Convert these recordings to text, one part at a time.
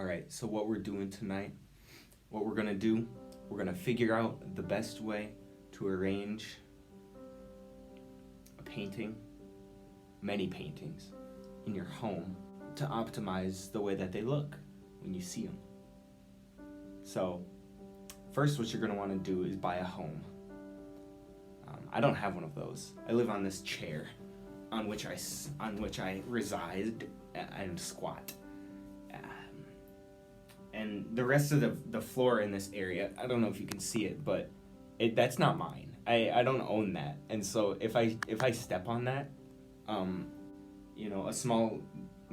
All right, so what we're doing tonight, what we're gonna do, we're gonna figure out the best way to arrange a painting, many paintings, in your home to optimize the way that they look when you see them. So, first what you're gonna wanna do is buy a home. I don't have one of those. I live on this chair on which I reside and squat. And the rest of the floor in this area, I don't know if you can see it, but that's not mine. I don't own that. And so if I step on that, a small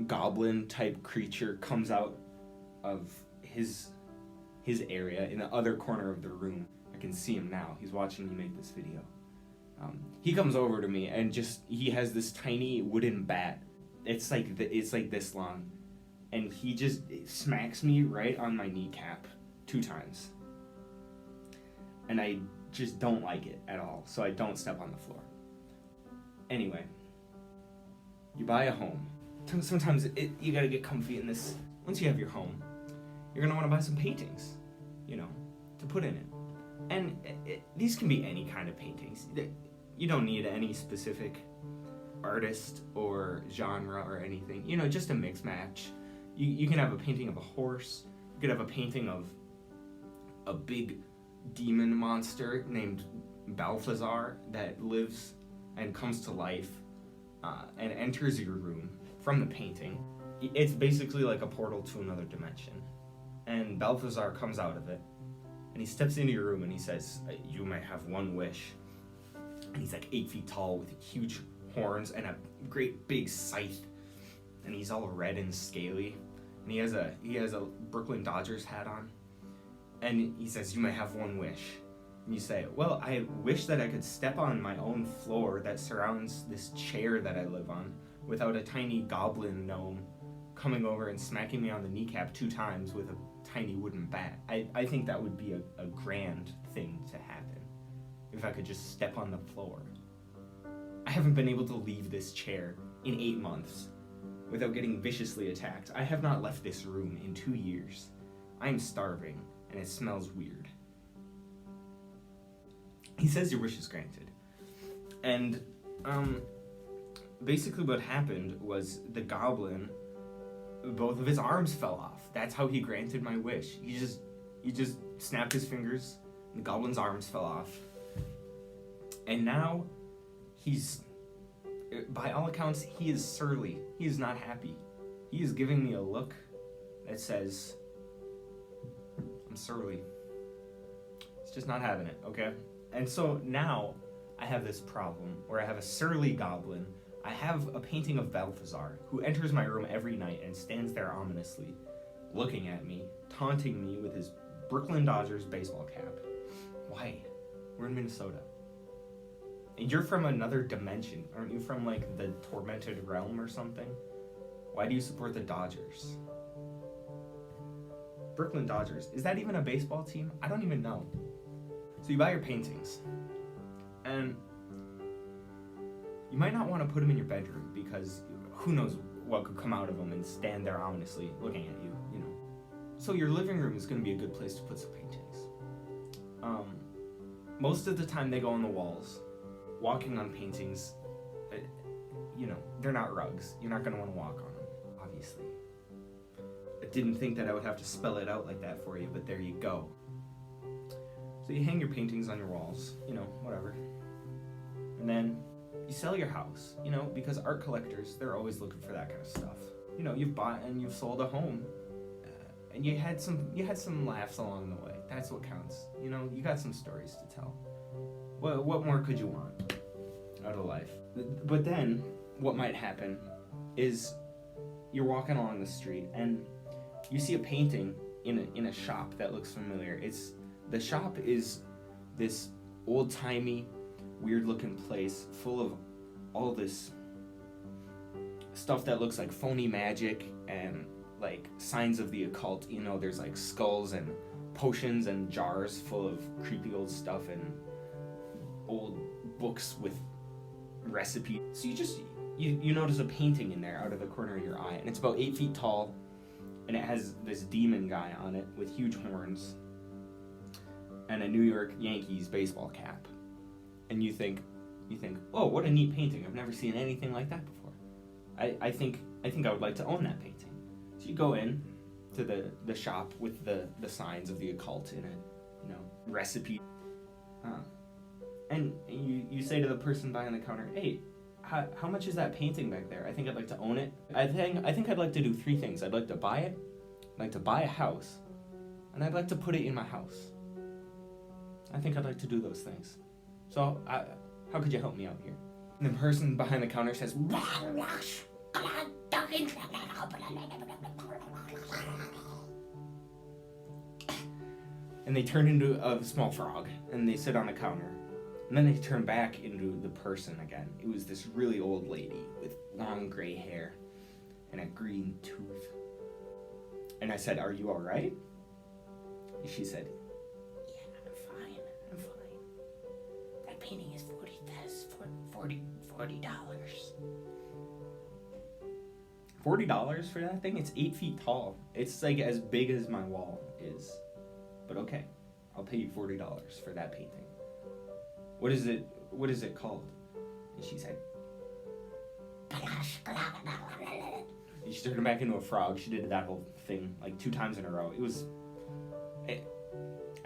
goblin type creature comes out of his area in the other corner of the room. I can see him now. He's watching me make this video. He comes over to me and he has this tiny wooden bat. It's like this long, and he just smacks me right on my kneecap 2 times. And I just don't like it at all, so I don't step on the floor. Anyway, you buy a home. Sometimes you gotta get comfy in this. Once you have your home, you're gonna wanna buy some paintings, to put in it. And these can be any kind of paintings. You don't need any specific artist or genre or anything. Just a mix match. You can have a painting of a horse. You could have a painting of a big demon monster named Balthazar that lives and comes to life and enters your room from the painting. It's basically like a portal to another dimension. And Balthazar comes out of it, and he steps into your room and he says, "You may have one wish." And he's like 8 feet tall with huge horns and a great big scythe, and he's all red and scaly, and he has a Brooklyn Dodgers hat on, and he says, "You may have one wish." And you say, "Well, I wish that I could step on my own floor that surrounds this chair that I live on without a tiny goblin gnome coming over and smacking me on the kneecap 2 times with a tiny wooden bat." I think that would be a grand thing to happen if I could just step on the floor. I haven't been able to leave this chair in 8 months without getting viciously attacked. I have not left this room in 2 years. I am starving, and it smells weird. He says your wish is granted. And basically what happened was the goblin, both of his arms fell off. That's how he granted my wish. He just snapped his fingers, and the goblin's arms fell off. And now by all accounts, he is surly. He is not happy. He is giving me a look that says, "I'm surly." He's just not having it, okay? And so now I have this problem where I have a surly goblin. I have a painting of Balthazar, who enters my room every night and stands there ominously, looking at me, taunting me with his Brooklyn Dodgers baseball cap. Why? We're in Minnesota. And you're from another dimension. Aren't you from, the tormented realm or something? Why do you support the Dodgers? Brooklyn Dodgers. Is that even a baseball team? I don't even know. So you buy your paintings. And you might not want to put them in your bedroom because who knows what could come out of them and stand there ominously looking at you, So your living room is going to be a good place to put some paintings. Most of the time they go on the walls. Walking on paintings, they're not rugs. You're not going to want to walk on them, obviously. I didn't think that I would have to spell it out like that for you, but there you go. So you hang your paintings on your walls, whatever. And then you sell your house, because art collectors, they're always looking for that kind of stuff. You've bought and you've sold a home, and you had some laughs along the way. That's what counts. You got some stories to tell. Well, what more could you want out of life? But then, what might happen is you're walking along the street and you see a painting in a shop that looks familiar. The shop is this old-timey, weird-looking place full of all this stuff that looks like phony magic and signs of the occult. There's skulls and potions and jars full of creepy old stuff and old books with recipes. So you notice a painting in there out of the corner of your eye, and it's about 8 feet tall, and it has this demon guy on it with huge horns and a New York Yankees baseball cap. And you think, oh, what a neat painting. I've never seen anything like that before. I think I would like to own that painting. So you go in to the shop with the signs of the occult in it, you know, recipe. And you say to the person behind the counter, hey, how much is that painting back there? I think I'd like to own it. I think I'd like to do 3 things. I'd like to buy it, I'd like to buy a house, and I'd like to put it in my house. I think I'd like to do those things. So, how could you help me out here? And the person behind the counter says, and they turn into a small frog, and they sit on the counter. And then they turn back into the person again. It was this really old lady with long gray hair and a green tooth. And I said, are you all right? And she said, yeah, I'm fine. That painting is $40. $40 for that thing? It's 8 feet tall. It's like as big as my wall is. But okay, I'll pay you $40 for that painting. What is it called? And she said, and she turned back into a frog. She did that whole thing like 2 times in a row. I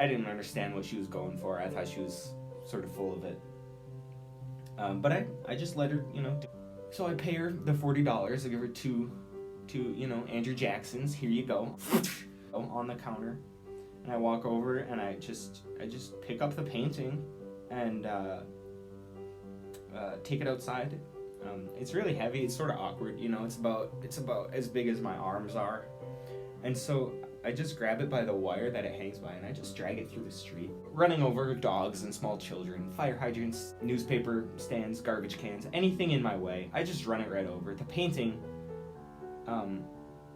didn't understand what she was going for. I thought she was sort of full of it. But I just let her, you know. So I pay her the $40. I give her two, you know, Andrew Jacksons. Here you go. On the counter. And I walk over and I just pick up the painting and take it outside. It's really heavy. It's sort of awkward, you know. It's about as big as my arms are, and so I just grab it by the wire that it hangs by, and I just drag it through the street, running over dogs and small children, fire hydrants, newspaper stands, garbage cans, anything in my way. I just run it right over. The painting,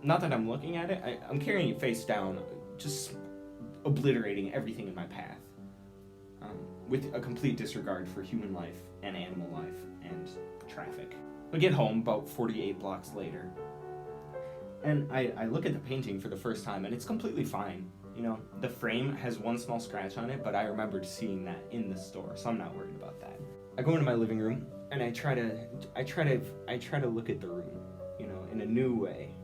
not that I'm looking at it, I'm carrying it face down, just obliterating everything in my path. With a complete disregard for human life and animal life and traffic. I get home about 48 blocks later, and I look at the painting for the first time, and it's completely fine. You know, the frame has 1 small scratch on it, but I remembered seeing that in the store, so I'm not worried about that. I go into my living room, and I try to look at the room, you know, in a new way.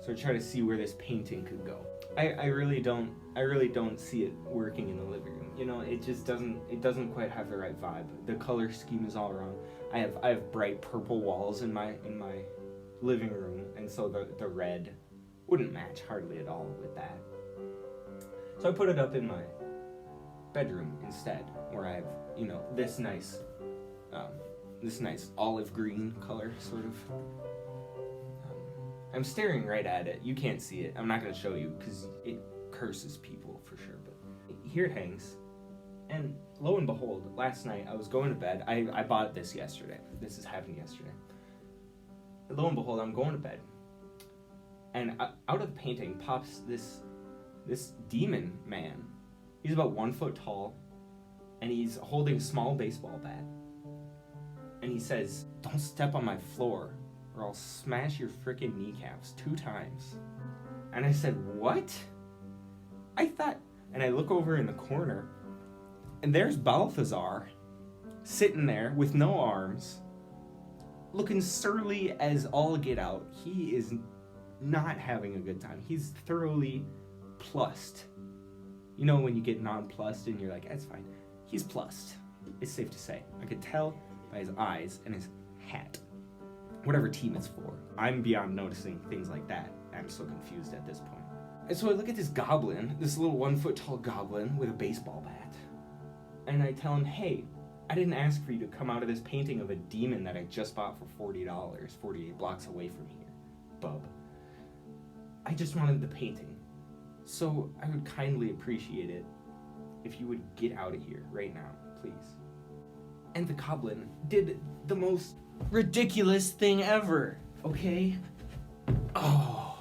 So I try to see where this painting could go. I really don't see it working in the living room. You know, it doesn't quite have the right vibe. The color scheme is all wrong. I have bright purple walls in my living room, and so the red wouldn't match hardly at all with that. So I put it up in my bedroom instead, where I have, you know, this nice olive green color sort of. I'm staring right at it. You can't see it. I'm not going to show you because it curses people for sure. But here it hangs. And lo and behold, last night I was going to bed. I bought this yesterday. This has happened yesterday. Lo and behold, I'm going to bed. And out of the painting pops this demon man. He's about 1 foot tall. And he's holding a small baseball bat. And he says, "Don't step on my floor, or I'll smash your frickin' kneecaps 2 times. And I said, what? And I look over in the corner, and there's Balthazar, sitting there with no arms, looking surly as all get out. He is not having a good time. He's thoroughly plussed. You know when you get nonplussed and you're like, that's fine. He's plussed. It's safe to say. I could tell by his eyes and his hat. Whatever team it's for. I'm beyond noticing things like that. I'm so confused at this point. And so I look at this goblin, this little 1 foot tall goblin with a baseball bat. And I tell him, hey, I didn't ask for you to come out of this painting of a demon that I just bought for $40, 48 blocks away from here, bub. I just wanted the painting. So I would kindly appreciate it if you would get out of here right now, please. And the goblin did the most ridiculous thing ever, okay? Oh,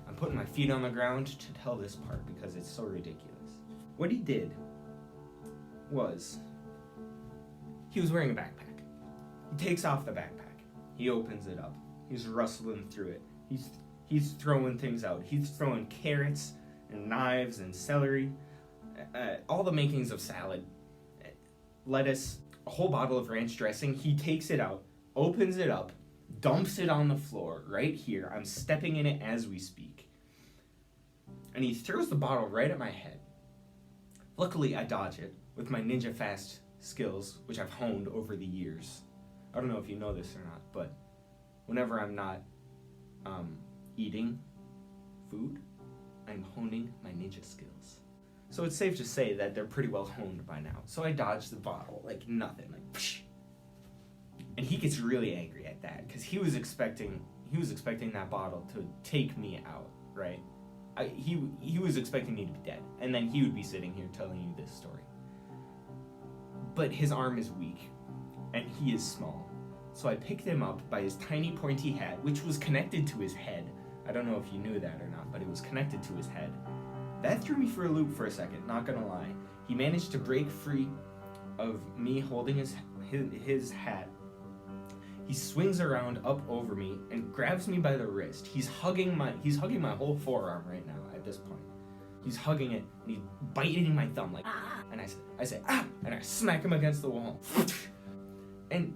I'm putting my feet on the ground to tell this part because it's so ridiculous. What he did was, he was wearing a backpack. He takes off the backpack. He opens it up. He's rustling through it. He's throwing things out. He's throwing carrots and knives and celery, all the makings of salad, lettuce, a whole bottle of ranch dressing. He takes it out, opens it up, dumps it on the floor right here. I'm stepping in it as we speak. And he throws the bottle right at my head. Luckily, I dodge it with my ninja fast skills, which I've honed over the years. I don't know if you know this or not, but whenever I'm not eating food, I'm honing my ninja skills. So it's safe to say that they're pretty well honed by now. So I dodge the bottle like nothing, like psh. And he gets really angry at that because he was expecting that bottle to take me out, right? He was expecting me to be dead, and then he would be sitting here telling you this story. But his arm is weak, and he is small. So I picked him up by his tiny pointy hat, which was connected to his head. I don't know if you knew that or not, but it was connected to his head. That threw me for a loop for a second, not gonna lie. He managed to break free of me holding his hat. He swings around up over me and grabs me by the wrist. He's hugging my whole forearm right now at this point. He's hugging it and he's biting my thumb like ah, and I say ah, and I smack him against the wall. And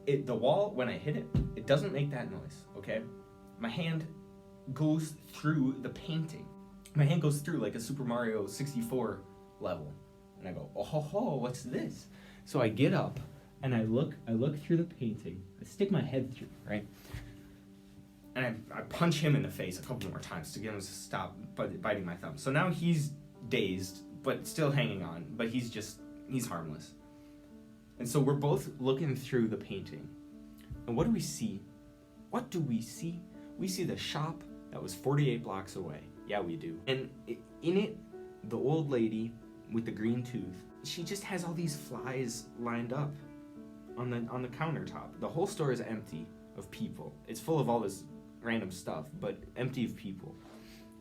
the wall, when I hit it, it doesn't make that noise, okay? My hand goes through the painting. My hand goes through like a Super Mario 64 level. And I go, oh ho ho, what's this? So I get up and I look through the painting. I stick my head through, right? And I punch him in the face a couple more times to get him to stop biting my thumb. So now he's dazed, but still hanging on, but he's harmless. And so we're both looking through the painting. And what do we see? What do we see? We see the shop that was 48 blocks away. Yeah, we do. And in it, the old lady with the green tooth, she just has all these flies lined up on the countertop. The whole store is empty of people. It's full of all this random stuff, but empty of people.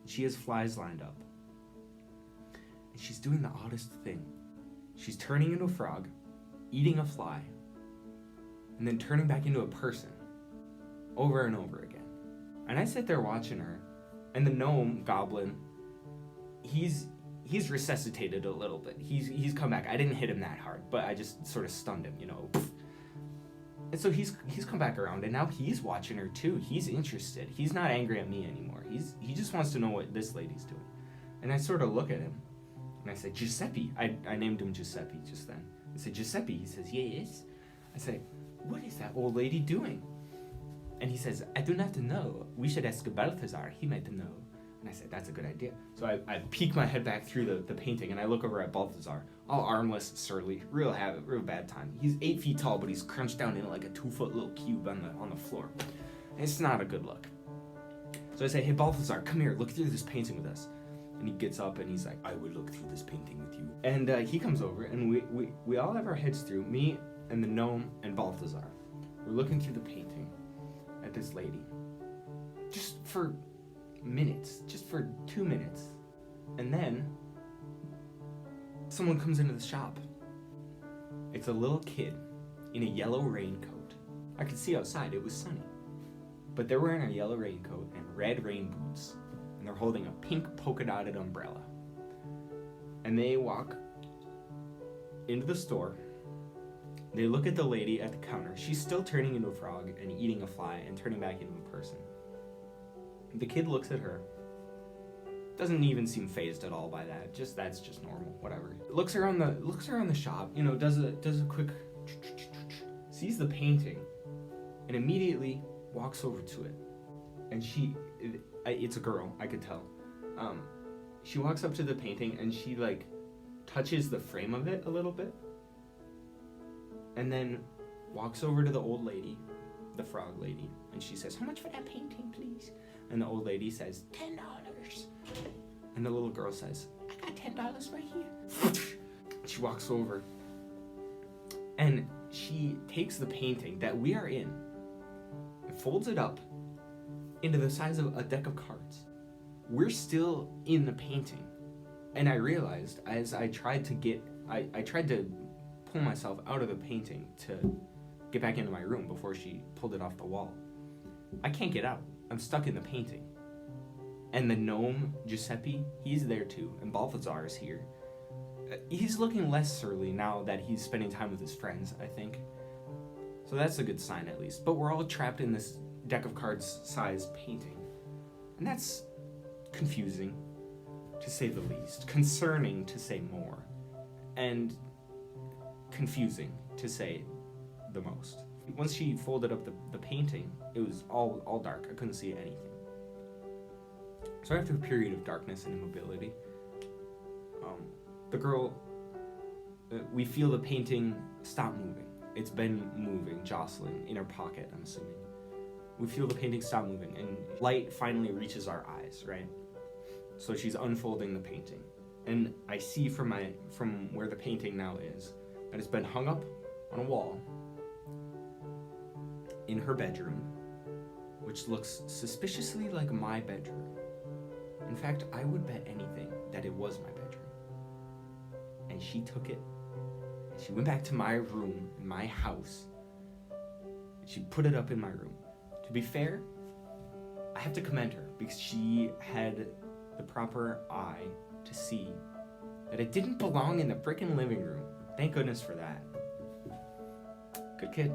She has flies lined up. And she's doing the oddest thing. She's turning into a frog, eating a fly, and then turning back into a person over and over again. And I sit there watching her, and the gnome goblin, he's resuscitated a little bit. He's come back. I didn't hit him that hard, but I just sort of stunned him, you know. And so he's come back around, and now he's watching her too. He's interested. He's not angry at me anymore. He just wants to know what this lady's doing. And I sort of look at him, and I say, Giuseppe. I named him Giuseppe just then. I said, Giuseppe. He says, yes. I say, what is that old lady doing? And he says, I do not know. We should ask Balthazar. He might know. And I said, that's a good idea. So I peek my head back through the painting, and I look over at Balthazar, all armless, surly, real bad time. He's 8 feet tall, but he's crunched down into like a 2-foot little cube on the floor. And it's not a good look. So I say, hey, Balthazar, come here, look through this painting with us. And he gets up and he's like, I will look through this painting with you. And he comes over, and we all have our heads through, me and the gnome and Balthazar. We're looking through the painting at this lady. Just for minutes, just for 2 minutes. And then someone comes into the shop. It's a little kid in a yellow raincoat. I could see outside, it was sunny. But they're wearing a yellow raincoat and red rain boots. And they're holding a pink polka dotted umbrella. And they walk into the store. They look at the lady at the counter. She's still turning into a frog and eating a fly and turning back into a person. The kid looks at her. Doesn't even seem fazed at all by that. That's just normal, whatever. Looks around the shop, you know, does a quick sees the painting and immediately walks over to it. And it's a girl, I could tell. She walks up to the painting and she like touches the frame of it a little bit. And then walks over to the old lady, the frog lady, and she says, how much for that painting, please? And the old lady says, $10. And the little girl says, I got $10 right here. She walks over and she takes the painting that we are in and folds it up into the size of a deck of cards. We're still in the painting. And I realized as I tried to pull myself out of the painting to get back into my room before she pulled it off the wall. I can't get out. I'm stuck in the painting. And the gnome, Giuseppe, he's there too, and Balthazar is here. He's looking less surly now that he's spending time with his friends, I think. So that's a good sign at least. But we're all trapped in this deck of cards sized painting. And that's confusing, to say the least. Concerning, to say more. And confusing, to say the most. Once she folded up the painting, it was all dark. I couldn't see anything. So after a period of darkness and immobility, the girl, we feel the painting stop moving. It's been moving, jostling in her pocket, I'm assuming. We feel the painting stop moving, and light finally reaches our eyes, right? So she's unfolding the painting. And I see from where the painting now is, that it's been hung up on a wall in her bedroom, which looks suspiciously like my bedroom. In fact, I would bet anything that it was my bedroom. And she took it, and she went back to my room in my house, and she put it up in my room. To be fair, I have to commend her, because she had the proper eye to see that it didn't belong in the frickin' living room. Thank goodness for that. Good kid.